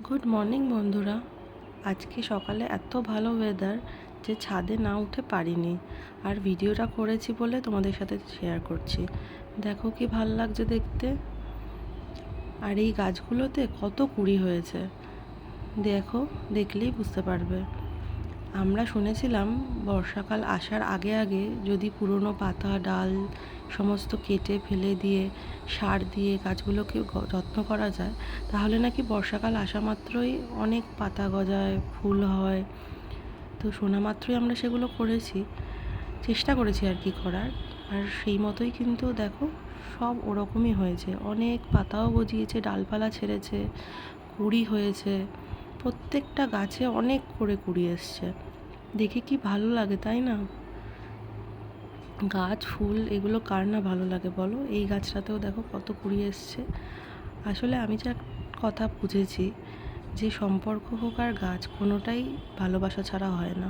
Good morning বন্ধুরা। আজকে সকালে এত ভালো ওয়েদার যে ছাদে না উঠে পারিনি, আর ভিডিওটা করেছি বলে তোমাদের সাথে শেয়ার করছি। দেখো কি ভাল লাগছে দেখতে, আর এই গাছগুলোতে কত কুঁড়ি হয়েছে দেখো, দেখলেই বুঝতে পারবে। আমরা শুনেছিলাম বর্ষাকাল আসার আগে আগে যদি পুরনো পাতা ডাল সমস্ত কেটে ফেলে দিয়ে সার দিয়ে গাছগুলোকে যত্ন করা যায়, তাহলে নাকি বর্ষাকাল আসা মাত্রই অনেক পাতা গজায়, ফুল হয়। তো শোনা মাত্রই আমরা সেগুলো করেছি, চেষ্টা করেছি আর কি করার। আর সেই মতোই কিন্তু দেখো সব ওরকমই হয়েছে, অনেক পাতাও গজিয়েছে, ডালপালা ছেড়েছে, কুঁড়ি হয়েছে, প্রত্যেকটা গাছে অনেক করে কুঁড়ি এসছে। দেখে কি ভালো লাগে তাই না? গাছ ফুল এগুলো কার না ভালো লাগে বলো? এই গাছটাতেও দেখো কত কুঁড়ি এসছে। আসলে আমি যা কথা বুঝেছি, যে সম্পর্ক হোক আর গাছ, কোনোটাই ভালোবাসা ছাড়া হয় না।